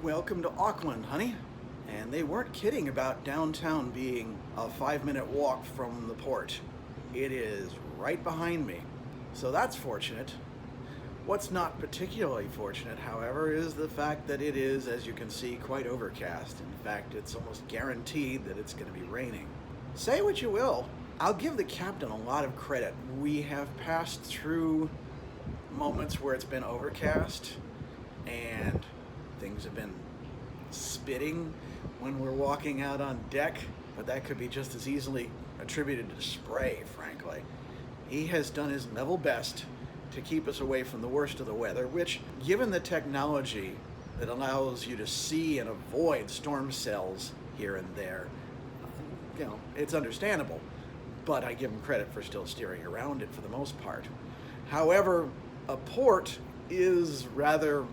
Welcome to Auckland, honey. And they weren't kidding about downtown being a 5-minute walk from the port. It is right behind me. So that's fortunate. What's not particularly fortunate, however, is the fact that it is, as you can see, quite overcast. In fact, it's almost guaranteed that it's going to be raining. Say what you will, I'll give the captain a lot of credit. We have passed through moments where it's been overcast and things have been spitting when we're walking out on deck, but that could be just as easily attributed to spray, frankly. He has done his level best to keep us away from the worst of the weather, which, given the technology that allows you to see and avoid storm cells here and there, it's understandable, but I give him credit for still steering around it for the most part. However, a port is rather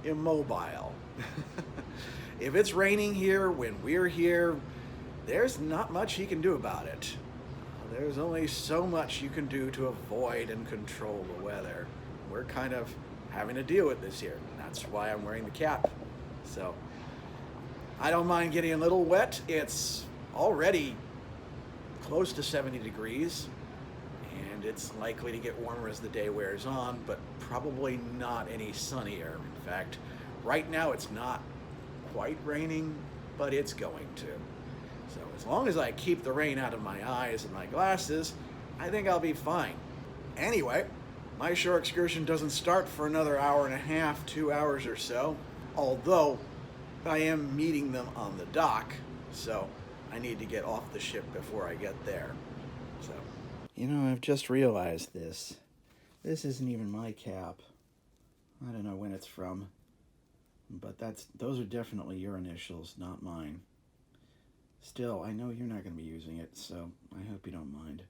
immobile. If it's raining here when we're here, there's not much he can do about it. There's only so much you can do to avoid and control the weather. We're kind of having to deal with this here. That's why I'm wearing the cap. So I don't mind getting a little wet. It's already close to 70 degrees, and it's likely to get warmer as the day wears on, but probably not any sunnier. In fact, right now it's not quite raining, but it's going to. So as long as I keep the rain out of my eyes and my glasses, I think I'll be fine. Anyway, my shore excursion doesn't start for another hour and a half, 2 hours or so, although I am meeting them on the dock, so I need to get off the ship before I get there. So, I've just realized this. This isn't even my cap. I don't know when it's from, but those are definitely your initials, not mine. Still, I know you're not going to be using it, so I hope you don't mind.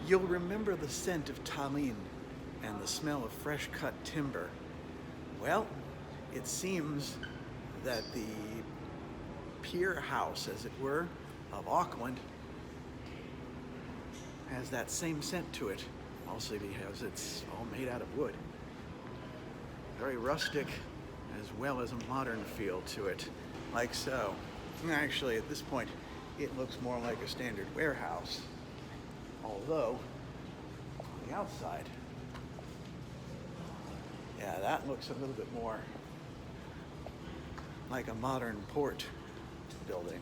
You'll remember the scent of Tallinn and the smell of fresh-cut timber. Well, it seems that the pier house, as it were, of Auckland has that same scent to it, mostly because it's all made out of wood. Very rustic, as well as a modern feel to it, like so. Actually, at this point, it looks more like a standard warehouse, although on the outside, yeah, that looks a little bit more like a modern port building.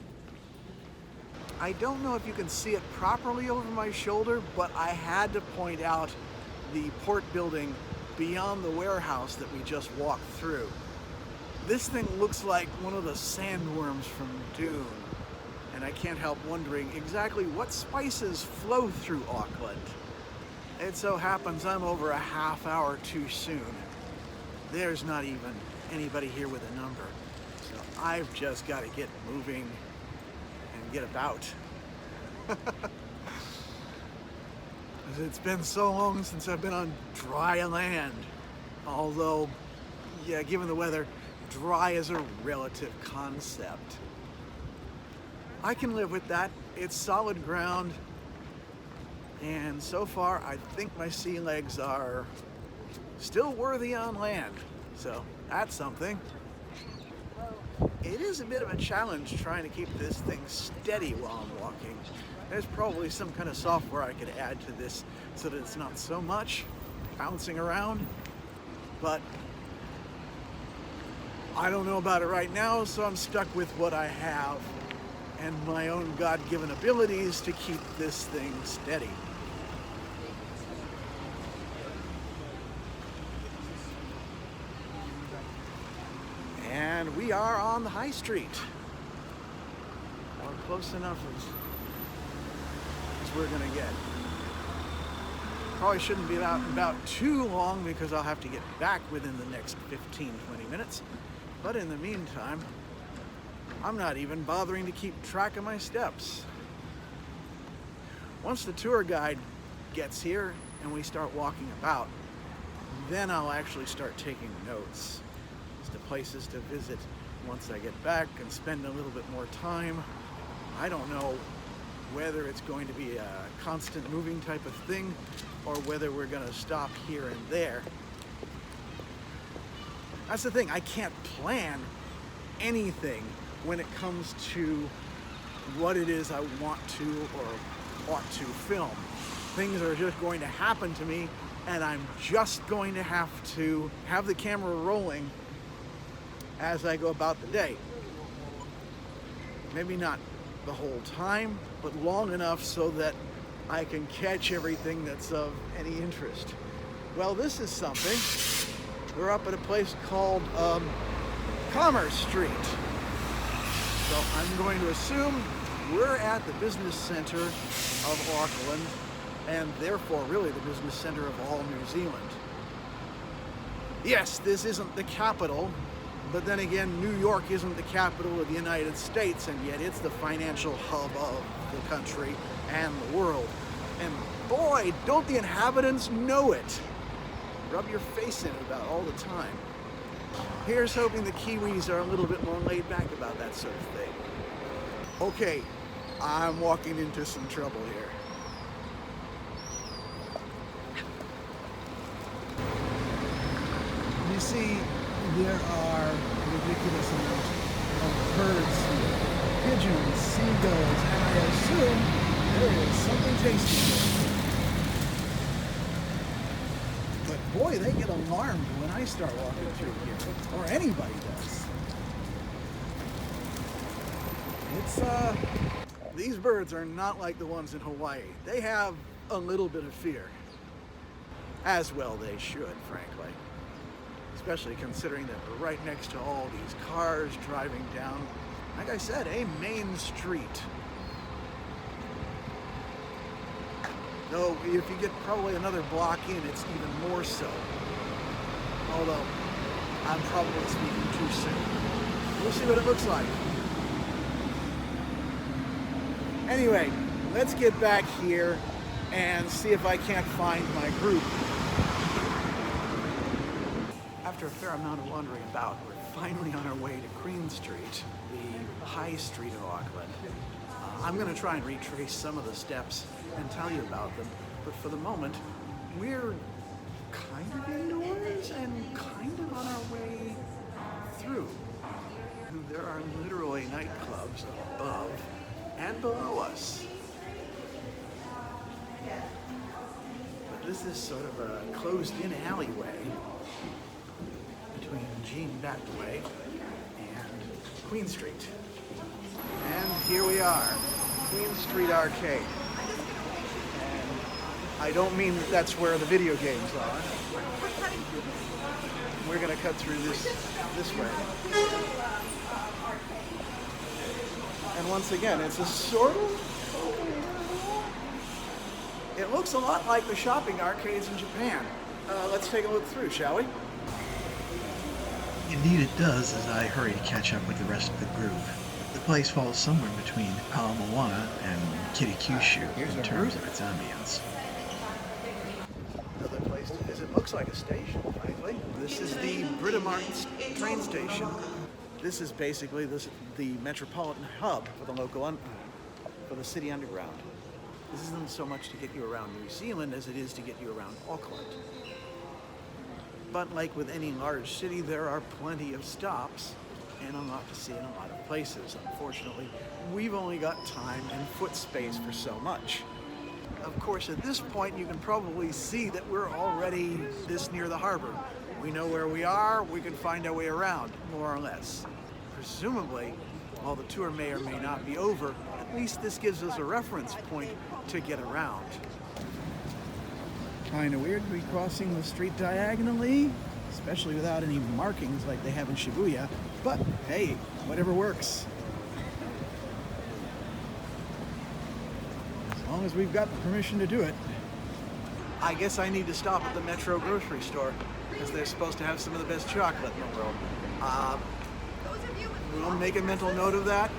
I don't know if you can see it properly over my shoulder, but I had to point out the port building beyond the warehouse that we just walked through. This thing looks like one of the sandworms from Dune, and I can't help wondering exactly what spices flow through Auckland. It so happens I'm over a half hour too soon. There's not even anybody here with a number, so I've just got to get moving and get about. It's been so long since I've been on dry land, although, yeah, given the weather, dry is a relative concept. I can live with that. It's solid ground, and so far I think my sea legs are still worthy on land, so that's something. It is a bit of a challenge trying to keep this thing steady while I'm walking. There's probably some kind of software I could add to this so that it's not so much bouncing around, but I don't know about it right now, so I'm stuck with what I have and my own God-given abilities to keep this thing steady. And we are on the high street. Or close enough as we're gonna get. Probably shouldn't be about too long because I'll have to get back within the next 15-20 minutes. But in the meantime, I'm not even bothering to keep track of my steps. Once the tour guide gets here and we start walking about, then I'll actually start taking notes as to places to visit once I get back and spend a little bit more time. I don't know whether it's going to be a constant moving type of thing or whether we're going to stop here and there. That's the thing, I can't plan anything when it comes to what it is I want to or ought to film. Things are just going to happen to me, and I'm just going to have to have the camera rolling as I go about the day. Maybe not the whole time, but long enough so that I can catch everything that's of any interest. Well, this is something. We're up at a place called Commerce Street. So I'm going to assume we're at the business center of Auckland, and therefore really the business center of all New Zealand. Yes, this isn't the capital, but then again, New York isn't the capital of the United States, and yet it's the financial hub of the country and the world. And boy, don't the inhabitants know it. Rub your face in it about all the time. Here's hoping the Kiwis are a little bit more laid back about that sort of thing. Okay, I'm walking into some trouble here. You see, there are a ridiculous amount of birds, pigeons, seagulls, and I assume there is something tasty here. But boy, they get alarmed when I start walking through here, or anybody does. These birds are not like the ones in Hawaii. They have a little bit of fear. As well they should, frankly. Especially considering that we're right next to all these cars driving down, like I said, a main street. Though, if you get probably another block in, it's even more so. Although, I'm probably speaking too soon. We'll see what it looks like. Anyway, let's get back here and see if I can't find my group. After a fair amount of wandering about, we're finally on our way to Queen Street, the high street of Auckland. I'm going to try and retrace some of the steps and tell you about them, but for the moment, we're kind of indoors and kind of on our way through. There are literally nightclubs above and below us. But this is sort of a closed-in alleyway between Jean Backway and Queen Street. And here we are, Queen Street Arcade. And I don't mean that that's where the video games are. We're gonna cut through this way. And once again, it's a sort of, it looks a lot like the shopping arcades in Japan. Let's take a look through, shall we? Indeed it does, as I hurry to catch up with the rest of the group. The place falls somewhere between Palamoana and Kirikyushu in terms of its ambience. Another place to visit. Looks like a station, frankly. This is the Britomart train station. This is basically the metropolitan hub for the local, for the city underground. This isn't so much to get you around New Zealand as it is to get you around Auckland. But like with any large city, there are plenty of stops and a lot to see in a lot of places. Unfortunately, we've only got time and foot space for so much. Of course, at this point, you can probably see that we're already this near the harbor. We know where we are, we can find our way around, more or less. Presumably, while the tour may or may not be over, at least this gives us a reference point to get around. Kind of weird to be crossing the street diagonally, especially without any markings like they have in Shibuya, but hey, whatever works. As long as we've got the permission to do it. I guess I need to stop at the Metro grocery store, because they're supposed to have some of the best chocolate in the world. We'll make a mental note of that,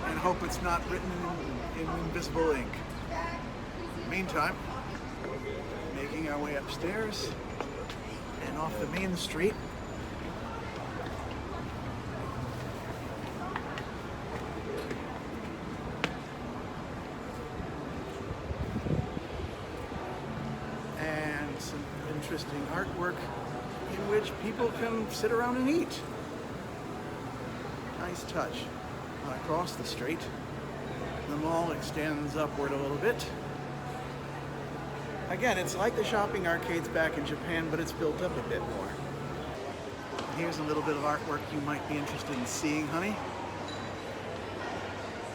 and hope it's not written in invisible ink. Meantime, making our way upstairs and off the main street. And some interesting artwork in which people can sit around and eat. nice touch. Across the street, the mall extends upward a little bit. Again, it's like the shopping arcades back in Japan, but it's built up a bit more. Here's a little bit of artwork you might be interested in seeing, honey.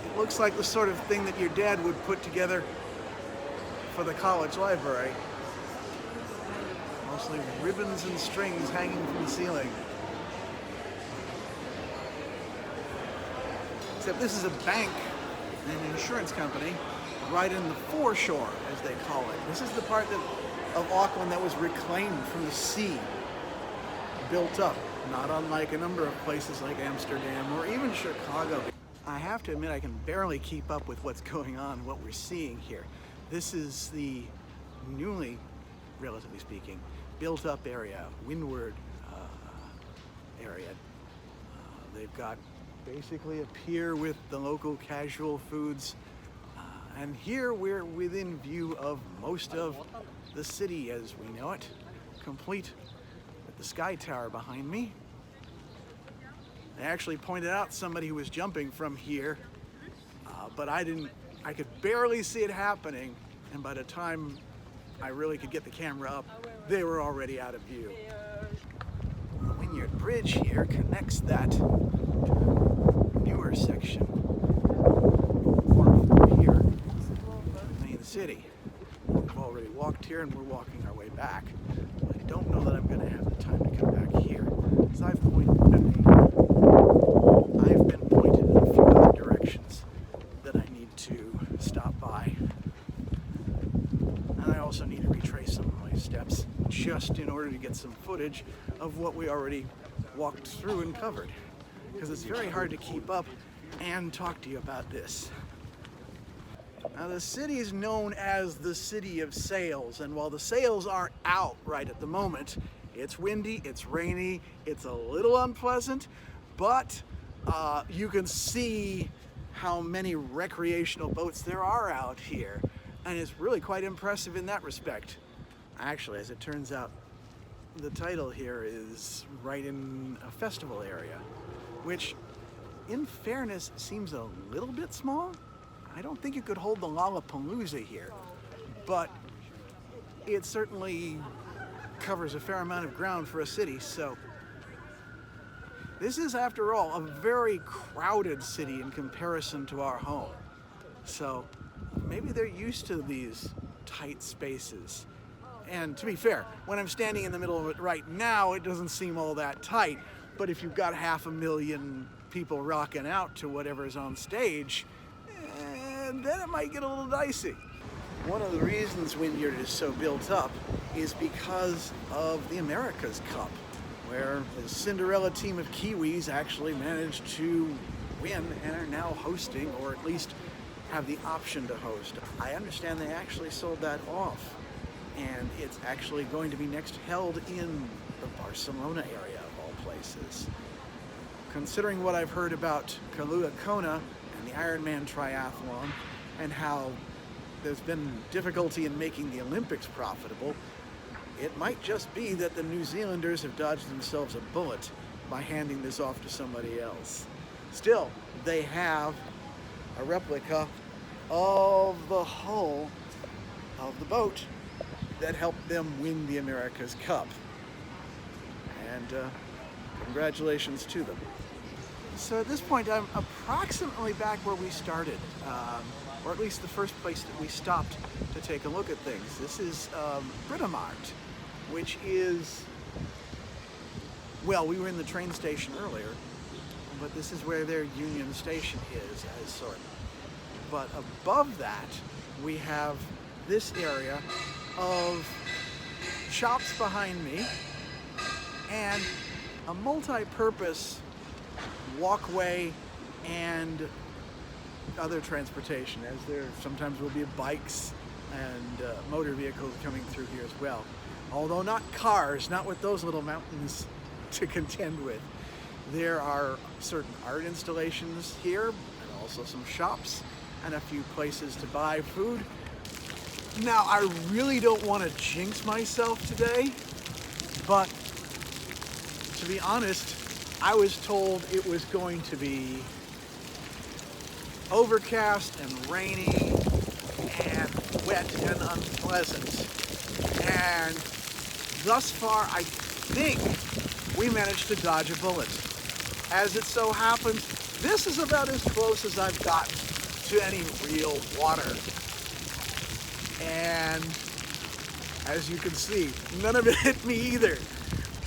It looks like the sort of thing that your dad would put together for the college library. Mostly ribbons and strings hanging from the ceiling. Except this is a bank and an insurance company right in the foreshore, as they call it. This is the part of Auckland that was reclaimed from the sea, built up, not unlike a number of places like Amsterdam or even Chicago. I have to admit I can barely keep up with what's going on, what we're seeing here. This is the newly, relatively speaking, built up area, windward area. They've got basically a pier with the local casual foods. And here we're within view of most of the city as we know it, complete with the Sky Tower behind me. They actually pointed out somebody who was jumping from here, but I could barely see it happening, and by the time I really could get the camera up, they were already out of view. The Wynyard Bridge here connects that newer section from here to the main city. We've already walked here and we're walking our way back. I don't know that I'm going to have the time to come back here, because I've been pointed in a few other directions that I need to stop by. And I also need to retrace some of my steps just in order to get some footage of what we already walked through and covered, because it's very hard to keep up and talk to you about this. Now, the city is known as the City of Sails, and while the sails aren't out right at the moment, it's windy, it's rainy, it's a little unpleasant, but you can see how many recreational boats there are out here, and it's really quite impressive in that respect. Actually, as it turns out, the title here is right in a festival area, which, in fairness, seems a little bit small. I don't think you could hold the Lollapalooza here, but it certainly covers a fair amount of ground for a city, so this is, after all, a very crowded city in comparison to our home. So maybe they're used to these tight spaces. And to be fair, when I'm standing in the middle of it right now, it doesn't seem all that tight. But if you've got 500,000 people rocking out to whatever's on stage, then it might get a little dicey. One of the reasons Wynyard is so built up is because of the America's Cup, where the Cinderella team of Kiwis actually managed to win and are now hosting, or at least have the option to host. I understand they actually sold that off, and it's actually going to be next held in the Barcelona area of all places. Considering what I've heard about Kailua Kona and the Ironman triathlon, and how there's been difficulty in making the Olympics profitable, it might just be that the New Zealanders have dodged themselves a bullet by handing this off to somebody else. Still, they have a replica of the hull of the boat that helped them win the America's Cup. And congratulations to them. So at this point, I'm approximately back where we started, or at least the first place that we stopped to take a look at things. This is Britomart, which is, well, we were in the train station earlier, but this is where their Union Station is, as sort. But above that, we have this area of shops behind me and a multi-purpose walkway and other transportation, as there sometimes will be bikes and motor vehicles coming through here as well. Although not cars, not with those little mountains to contend with. There are certain art installations here, and also some shops, and a few places to buy food. Now, I really don't want to jinx myself today, but to be honest, I was told it was going to be overcast and rainy and wet and unpleasant. And thus far, I think we managed to dodge a bullet. As it so happens, this is about as close as I've gotten to any real water. And as you can see, none of it hit me either.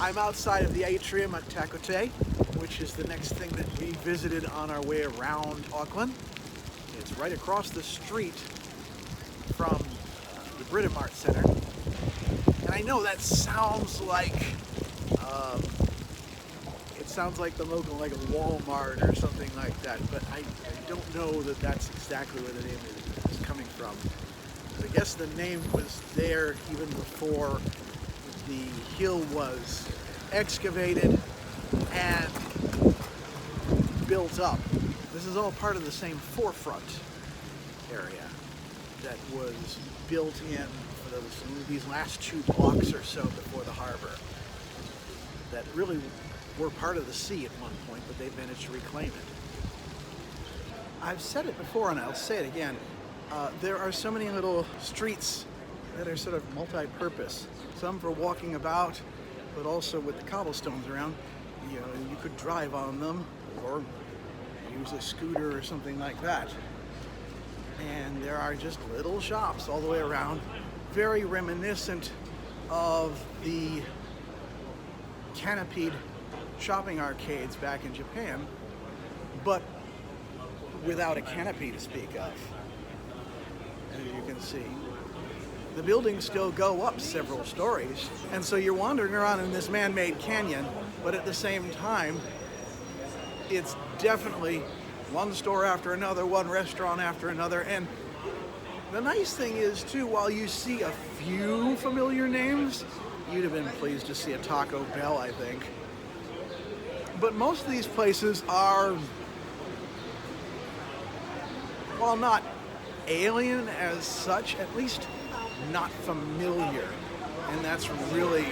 I'm outside of the atrium at Takote, which is the next thing that we visited on our way around Auckland. It's right across the street from the Britomart Center. And I know that sounds like the local, like a Walmart or something like that, but I don't know that that's exactly where the name is coming from. I guess the name was there even before the hill was excavated and built up. This is all part of the same forefront area that was built in for these last 2 blocks or so before the harbor, that really were part of the sea at one point, but they've managed to reclaim it. I've said it before and I'll say it again. There are so many little streets that are sort of multi-purpose. Some for walking about, but also with the cobblestones around, you could drive on them or use a scooter or something like that. And there are just little shops all the way around, very reminiscent of the canopied shopping arcades back in Japan, but without a canopy to speak of. As you can see, the buildings still go up several stories, and so you're wandering around in this man-made canyon, but at the same time, it's definitely one store after another, one restaurant after another. And the nice thing is, too, while you see a few familiar names, you'd have been pleased to see a Taco Bell, I think. But most of these places are, while not alien as such, at least not familiar. And that's really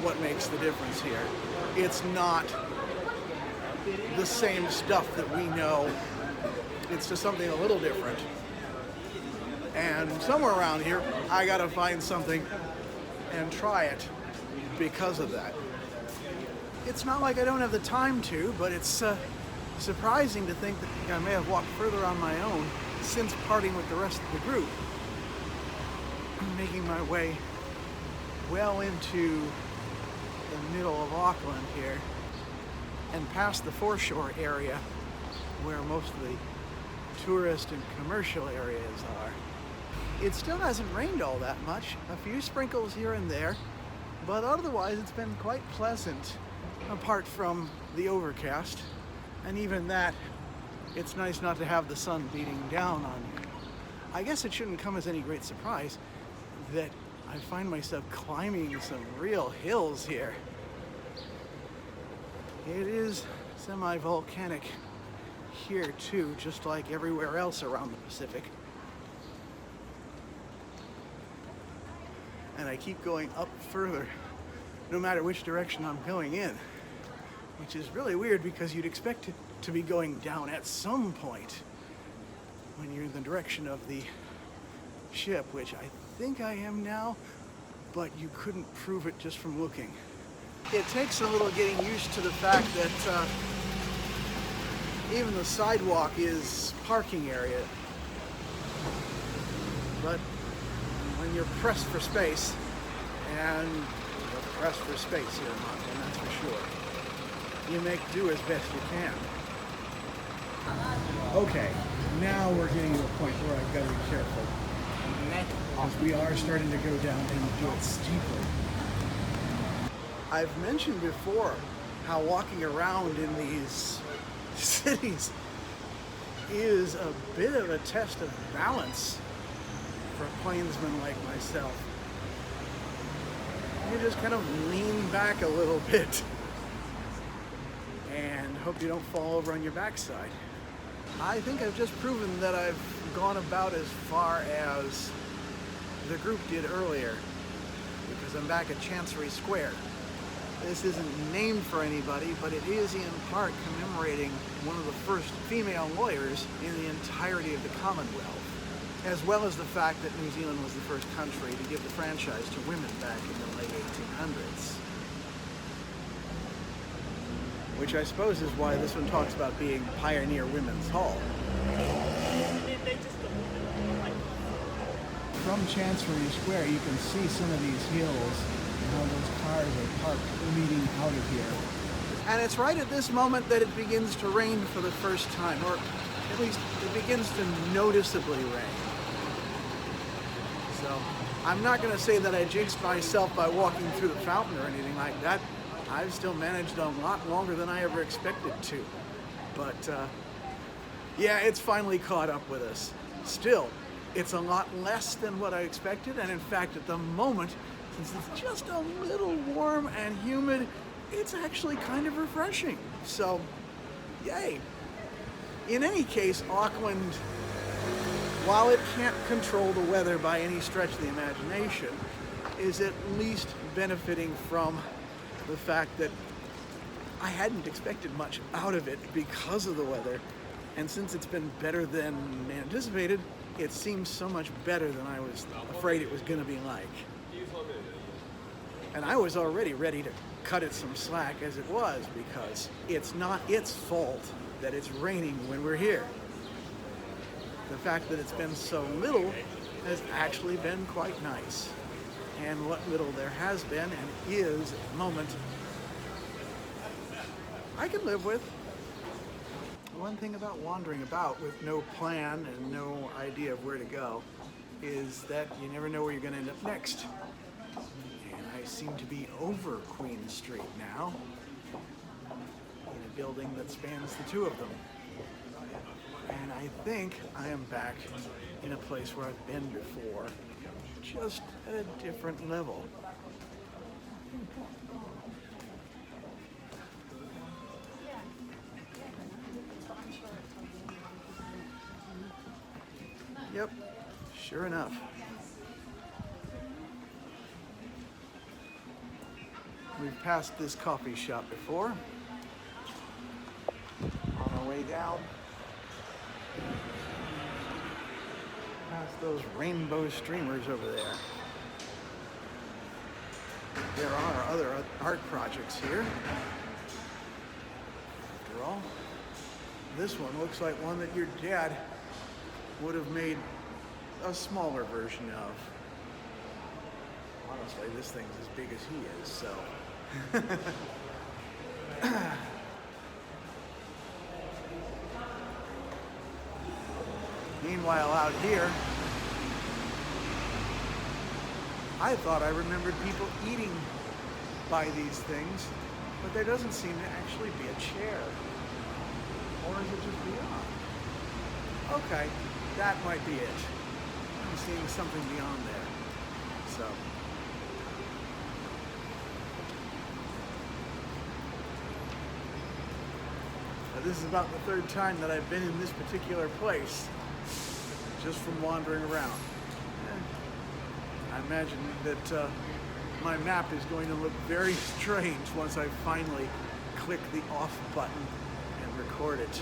what makes the difference here. It's not the same stuff that we know. It's just something a little different. And somewhere around here, I gotta find something and try it because of that. It's not like I don't have the time to, but it's surprising to think that I may have walked further on my own since parting with the rest of the group. I'm making my way well into the middle of Auckland here and past the foreshore area where most of the tourist and commercial areas are. It still hasn't rained all that much, a few sprinkles here and there, but otherwise it's been quite pleasant apart from the overcast, and even that, it's nice not to have the sun beating down on you. I guess it shouldn't come as any great surprise that I find myself climbing some real hills here. It is semi-volcanic here too, just like everywhere else around the Pacific. And I keep going up further, no matter which direction I'm going in, which is really weird because you'd expect it to be going down at some point when you're in the direction of the ship, which I think I am now, but you couldn't prove it just from looking. It takes a little getting used to the fact that even the sidewalk is parking area. But when you're pressed for space, and you're pressed for space here in Auckland, that's for sure, you make do as best you can. Okay, now we're getting to a point where I've got to be careful, because we are starting to go down and do it steeply. I've mentioned before how walking around in these cities is a bit of a test of balance for a plainsman like myself. You just kind of lean back a little bit and hope you don't fall over on your backside. I think I've just proven that I've gone about as far as the group did earlier, because I'm back at Chancery Square. This isn't named for anybody, but it is in part commemorating one of the first female lawyers in the entirety of the Commonwealth, as well as the fact that New Zealand was the first country to give the franchise to women back in the late 1800s. Which I suppose is why this one talks about being Pioneer Women's Hall. From Chancery Square, you can see some of these hills and how those cars are parked leading out of here. And it's right at this moment that it begins to rain for the first time, or at least it begins to noticeably rain. So I'm not going to say that I jinxed myself by walking through the fountain or anything like that. I've still managed a lot longer than I ever expected to. But yeah, it's finally caught up with us. Still, it's a lot less than what I expected, and in fact, at the moment, since it's just a little warm and humid, it's actually kind of refreshing. So, yay. In any case, Auckland, while it can't control the weather by any stretch of the imagination, is at least benefiting from the fact that I hadn't expected much out of it because of the weather, and since it's been better than anticipated, it seems so much better than I was afraid it was going to be like. And I was already ready to cut it some slack as it was, because it's not its fault that it's raining when we're here. The fact that it's been so little has actually been quite nice. And what little there has been and is at the moment, I can live with. One thing about wandering about with no plan and no idea of where to go is that you never know where you're going to end up next. And I seem to be over Queen Street now, in a building that spans the two of them. And I think I am back in a place where I've been before, just at a different level. Yep, sure enough. We've passed this coffee shop before. On our way down, past those rainbow streamers over there. There are other art projects here. After all, this one looks like one that your dad would have made a smaller version of. Honestly, this thing's as big as he is, so. Meanwhile, out here, I thought I remembered people eating by these things, but there doesn't seem to actually be a chair. Or is it just beyond? Okay, that might be it. I'm seeing something beyond there. So. Now, this is about the third time that I've been in this particular place, just from wandering around. I imagine that my map is going to look very strange once I finally click the off button and record it.